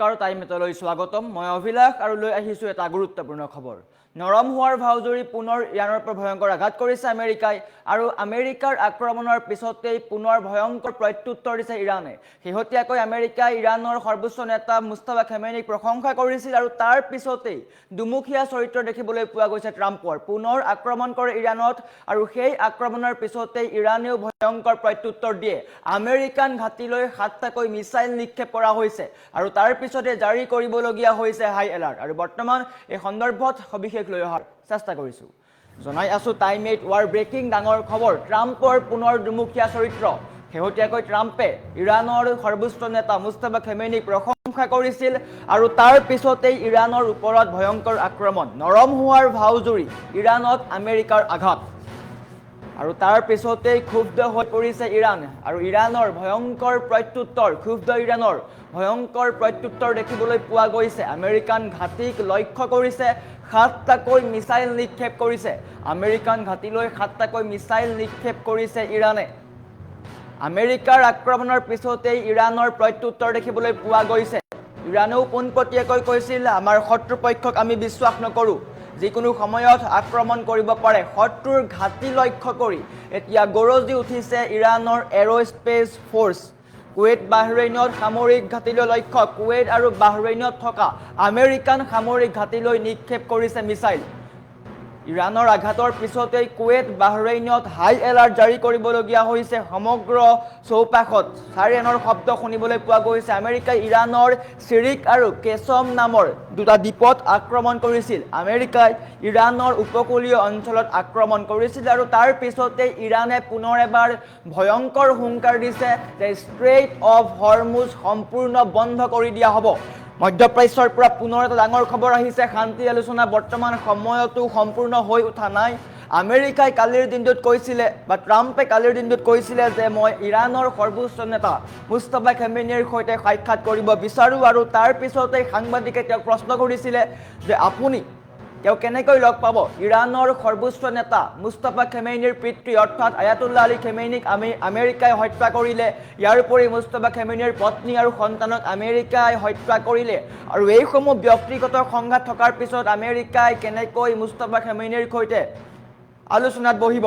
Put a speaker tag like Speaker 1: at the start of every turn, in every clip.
Speaker 1: নমস্কাৰ টাইমেটলৈ স্বাগতম মই অভিলাষ আৰু লৈ আহিছো এটা গুৰুত্বপূৰ্ণ খবৰ নৰম হোৱাৰ ভাউজুৰি পুনৰ ইৰানৰ পৰা ভয়ংকৰ আঘাত কৰিছে আমেৰিকাই আৰু আমেৰিকাৰ আক্ৰমণৰ পিছতেই পুনৰ ভয়ংকৰ প্ৰত্যুত্তৰ দিছে ইৰানে শেহতীয়াকৈ আমেৰিকাই ইৰানৰ সৰ্বোচ্চ নেতা মুস্তাফা খামেনিক প্ৰশংসা কৰিছিল আৰু তাৰ পিছতেই দুমুখীয়া চৰিত্ৰ দেখিবলৈ পোৱা গৈছে ট্ৰাম্পৰ পুনৰ আক্ৰমণ কৰে ইৰানত আৰু সেই আক্ৰমণৰ পিছতেই ইৰানেও ভয়ংকৰ প্ৰত্যুত্তৰ দিয়ে আমেৰিকান ঘাটিলৈ 7টাকৈ মিসাইল নিক্ষেপ কৰা হৈছে আৰু তাৰ পিছতে জাৰি কৰিবলগীয়া হৈছে হাই এলাৰ্ট আৰু বৰ্তমান এই সন্দৰ্ভত সবিশেষ লৈ অহাৰ চেষ্টা কৰিছো জনাই আছো টাইম 8 ৱাৰ ব্ৰেকিং ডাঙৰ খবৰ ট্ৰাম্পৰ পুনৰ দুমুখীয়া চৰিত্ৰ শেহতীয়াকৈ ট্ৰাম্পে ইৰানৰ সৰ্বোচ্চ নেতা মুস্তাফা খামেনিক প্ৰশংসা কৰিছিল আৰু তাৰ পিছতেই ইৰানৰ ওপৰত ভয়ংকৰ আক্ৰমণ নৰম হোৱাৰ ভাউজুৰি ইৰানত আমেৰিকাৰ আঘাত আৰু তাৰ পিছতেই ক্ষুব্ধ হৈ পৰিছে ইৰান আৰু ইৰানৰ ভয়ংকৰ প্ৰত্যুত্তৰ ক্ষুব্ধ ইৰানৰ ভয়ংকৰ প্ৰত্যুত্তৰ দেখিবলৈ পোৱা গৈছে আমেৰিকান ঘাটিক লক্ষ্য কৰিছে 7টাকৈ মিসাইল নিক্ষেপ কৰিছে আমেৰিকান ঘাটিলৈ 7টাকৈ মিসাইল নিক্ষেপ কৰিছে ইৰানে আমেৰিকাৰ আক্ৰমণৰ পিছতেই ইৰানৰ প্ৰত্যুত্তৰ দেখিবলৈ পোৱা গৈছে ইৰানেও পোনপটীয়াকৈ কৈছিল আমাৰ শত্ৰুপক্ষক আমি বিশ্বাস নকৰো যিকোনো সময়ত আক্ৰমণ কৰিব পাৰে শত্ৰুৰ ঘাটি লক্ষ্য কৰি এতিয়া গৰজি উঠিছে ইৰানৰ এৰোস্পেস ফোৰ্স কুৱেইট বাহৰেইনত সামৰিক ঘাটিলৈ লক্ষ্য কুৱেইট আৰু বাহৰেইনত থকা আমেৰিকান সামৰিক ঘাটিলৈ নিক্ষেপ কৰিছে মিসাইল ইৰানৰ আঘাতৰ পিছতেই কুৱেইট বাহৰেইনত হাই এলাৰ্ট জাৰি কৰিবলগীয়া হৈছে সমগ্ৰ চৌপাশত সাইৰেনৰ শব্দ শুনিবলৈ পোৱা গৈছে আমেৰিকাই ইৰানৰ চিৰিক আৰু কেছম নামৰ দুটা দ্বীপত আক্ৰমণ কৰিছিল আমেৰিকাই ইৰানৰ উপকূলীয় অঞ্চলত আক্ৰমণ কৰিছিল আৰু তাৰ পিছতেই ইৰানে পুনৰ এবাৰ ভয়ংকৰ হুংকাৰ দিছে যে ষ্ট্ৰেইট অফ হৰমুজ সম্পূৰ্ণ বন্ধ কৰি দিয়া হ'ব মধ্যপ্ৰাচ্যৰ পৰা পুনৰ এটা ডাঙৰ খবৰ আহিছে শান্তি আলোচনা বৰ্তমান সময়তো সম্পূৰ্ণ হৈ উঠা নাই আমেৰিকাই কালিৰ দিনটোত কৈছিলে বা ট্ৰাম্পে কালিৰ দিনটোত কৈছিলে যে মই ইৰানৰ সৰ্বোচ্চ নেতা মুস্তাফা খামেনিৰ সৈতে সাক্ষাৎ কৰিব বিচাৰো আৰু তাৰ পিছতেই সাংবাদিকে তেওঁক প্ৰশ্ন কৰিছিলে যে আপুনি তেওঁ কেনেকৈ লগ পাব ইৰানৰ সৰ্বোচ্চ নেতা মুস্তাফা খামেনিৰ পিতৃ অৰ্থাৎ আয়াতুল্লাহ আলী খামেনিক আমেৰিকাই হত্যা কৰিলে ইয়াৰ উপৰি মুস্তাফা খামেনিৰ পত্নী আৰু সন্তানক আমেৰিকাই হত্যা কৰিলে আৰু এইসমূহ ব্যক্তিগত সংঘাত থকাৰ পিছত আমেৰিকাই কেনেকৈ মুস্তাফা খামেনিৰ সৈতে আলোচনাত বহিব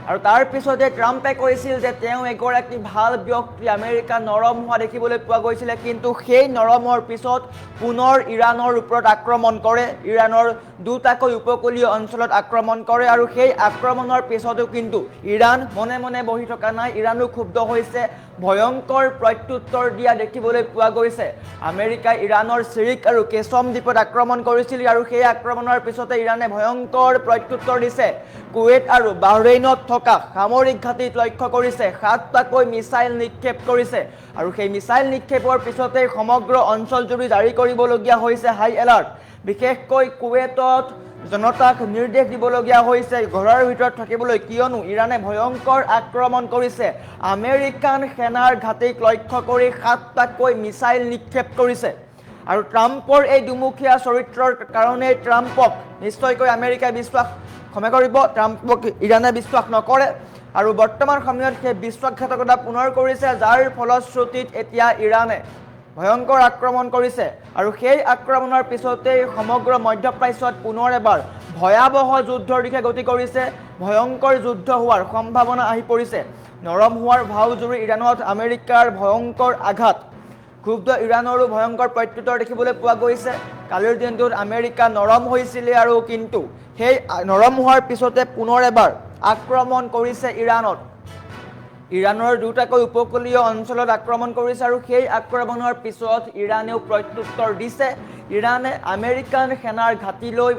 Speaker 1: আৰু তাৰ পিছতে ট্ৰাম্পে কৈছিল যে তেওঁ এগৰাকী ভাল ব্যক্তি আমেৰিকা নৰম হোৱা দেখিবলৈ পোৱা গৈছিল কিন্তু সেই নৰমৰ পিছত পুনৰ ইৰানৰ ওপৰত আক্ৰমণ কৰে ইৰানৰ দুটাকৈ উপকূলীয় অঞ্চলত আক্ৰমণ কৰে আৰু সেই আক্ৰমণৰ পিছতো কিন্তু ইৰান মনে মনে বহি থকা নাই ইৰানো ক্ষুব্ধ হৈছে ভয়ংকৰ প্ৰত্যুত্তৰ দিয়া দেখিবলৈ পোৱা গৈছে আমেৰিকাই ইৰানৰ চিৰিক আৰু কেছম দ্বীপত আক্ৰমণ কৰিছিল আৰু সেই আক্ৰমণৰ পিছতে ইৰানে ভয়ংকৰ প্ৰত্যুত্তৰ দিছে কুৱেইট আৰু বাহৰেইনত থকা সামৰিক ঘাটিত লক্ষ্য কৰিছে 7টাকৈ মিসাইল নিক্ষেপ কৰিছে আৰু সেই মিসাইল নিক্ষেপৰ পিছতে সমগ্ৰ অঞ্চলজুৰি জাৰি কৰিবলগীয়া হৈছে হাই এলাৰ্ট বিশেষকৈ কুৱেইটত জনতাক নিৰ্দেশ দিবলগীয়া হৈছে ঘৰৰ ভিতৰত থাকিবলৈ কিয়নো ইৰানে ভয়ংকৰ আক্ৰমণ কৰিছে আমেৰিকান সেনাৰ ঘাটিক লক্ষ্য কৰি 7টাকৈ মিসাইল নিক্ষেপ কৰিছে আৰু ট্ৰাম্পৰ এই দুমুখীয়া চৰিত্ৰৰ কাৰণে ট্ৰাম্পক নিশ্চয়কৈ আমেৰিকাই বিশ্বাস ক্ষমা কৰিব ট্ৰাম্পক ইৰানে বিশ্বাস নকৰে আৰু বৰ্তমান সময়ত সেই বিশ্বাসঘাতকতা পুনৰ কৰিছে যাৰ ফলশ্ৰুতিত এতিয়া ইৰানে ভয়ংকৰ আক্ৰমণ কৰিছে আৰু সেই আক্ৰমণৰ পিছতেই সমগ্ৰ মধ্যপ্ৰাচ্যত পুনৰ এবাৰ ভয়াৱহ যুদ্ধৰ দিশে গতি কৰিছে ভয়ংকৰ যুদ্ধ হোৱাৰ সম্ভাৱনা আহি পৰিছে নৰম হোৱাৰ ভাউজুৰি ইৰানত আমেৰিকাৰ ভয়ংকৰ আঘাত ক্ষুব্ধ ইৰানৰো ভয়ংকৰ প্ৰত্যুত্তৰ দেখিবলৈ পোৱা গৈছে কালিৰ দিনটোত আমেৰিকা নৰম হৈছিল আৰু কিন্তু সেই নৰম হোৱাৰ পিছতে পুনৰ এবাৰ আক্ৰমণ কৰিছে ইৰানত ইৰানৰ দুটাকৈ উপকূলীয় অঞ্চলত আক্ৰমণ কৰিছে আৰু সেই আক্ৰমণৰ পিছত ইৰানেও প্ৰত্যুত্তৰ দিছে ইৰানে আমেৰিকান সেনাৰ ঘাটিলৈ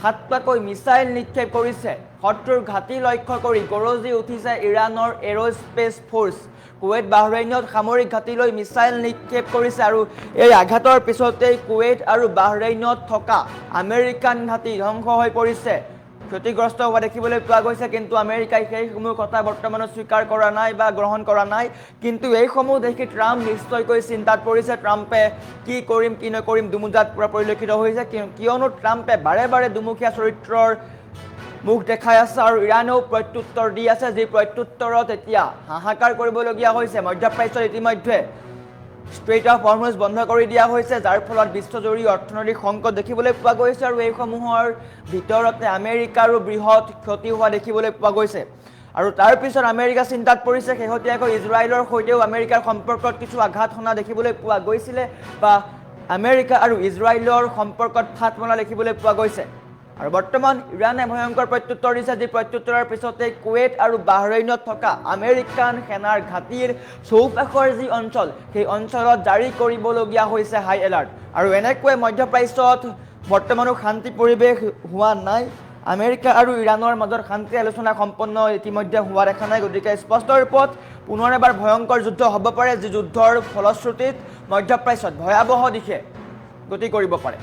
Speaker 1: 7টাকৈ মিসাইল নিক্ষেপ কৰিছে শত্ৰুৰ ঘাটি লক্ষ্য কৰি গৰজি উঠিছে ইৰানৰ এৰোস্পেস ফোৰ্স কুৱেইট বাহৰেইনত সামৰিক ঘাটিলৈ মিসাইল নিক্ষেপ কৰিছে আৰু এই আঘাতৰ পিছতেই কুৱেইট আৰু বাহৰেইনত থকা আমেৰিকান ঘাটি ধ্বংস হৈ পৰিছে ক্ষতিগ্ৰস্ত হোৱা দেখিবলৈ পোৱা গৈছে কিন্তু আমেৰিকাই সেইসমূহ কথা বৰ্তমানত স্বীকাৰ কৰা নাই বা গ্ৰহণ কৰা নাই কিন্তু এইসমূহ দেখি ট্ৰাম্প নিশ্চয়কৈ চিন্তাত পৰিছে ট্ৰাম্পে কি কৰিম কি নকৰিম দুমুজাত পৰা পৰিলক্ষিত হৈছে কিয়নো ট্ৰাম্পে বাৰে বাৰে দুমুখীয়া চৰিত্ৰৰ মুখ দেখাই আছে আৰু ইৰানেও প্ৰত্যুত্তৰ দি আছে যি প্ৰত্যুত্তৰত এতিয়া হাহাকাৰ কৰিবলগীয়া হৈছে মধ্যপ্ৰাচ্যত ইতিমধ্যে ষ্ট্ৰেইট অফ হৰমুজ বন্ধ কৰি দিয়া হৈছে, যাৰ ফলত বিশ্বজুৰি অৰ্থনৈতিক সংকট দেখিবলৈ পোৱা গৈছে আৰু এইসমূহৰ ভিতৰতে আমেৰিকাৰো বৃহৎ ক্ষতি হোৱা দেখিবলৈ পোৱা গৈছে। আৰু তাৰ পিছত আমেৰিকা চিন্তাত পৰিছে। শেহতীয়াকৈ ইজৰাইলৰ সৈতেও আমেৰিকাৰ সম্পৰ্কত কিছু আঘাত সনা দেখিবলৈ পোৱা গৈছিলে বা আমেৰিকা আৰু ইজৰাইলৰ সম্পৰ্কত ফাট মৰা দেখিবলৈ পোৱা গৈছে। আৰু বৰ্তমান ইৰাণে ভয়ংকৰ প্ৰত্যুত্তৰ দিছে, যি প্ৰত্যুত্তৰৰ পিছতে কুৱেইট আৰু বাহৰেইনত থকা আমেৰিকান সেনাৰ ঘাটিৰ চৌপাশৰ যি অঞ্চল, সেই অঞ্চলত জাৰি কৰিবলগীয়া হৈছে হাই এলাৰ্ট। আৰু এনেকৈ মধ্যপ্ৰাচ্যত বৰ্তমানো শান্তি পৰিৱেশ হোৱা নাই। আমেৰিকা আৰু ইৰাণৰ মাজত শান্তি আলোচনা সম্পন্ন ইতিমধ্যে হোৱা দেখা নাই। গতিকে স্পষ্ট ৰূপত পুনৰ এবাৰ ভয়ংকৰ যুদ্ধ হ'ব পাৰে, যি যুদ্ধৰ ফলশ্ৰুতিত মধ্যপ্ৰাচ্যত ভয়াৱহ দিশে গতি কৰিব পাৰে।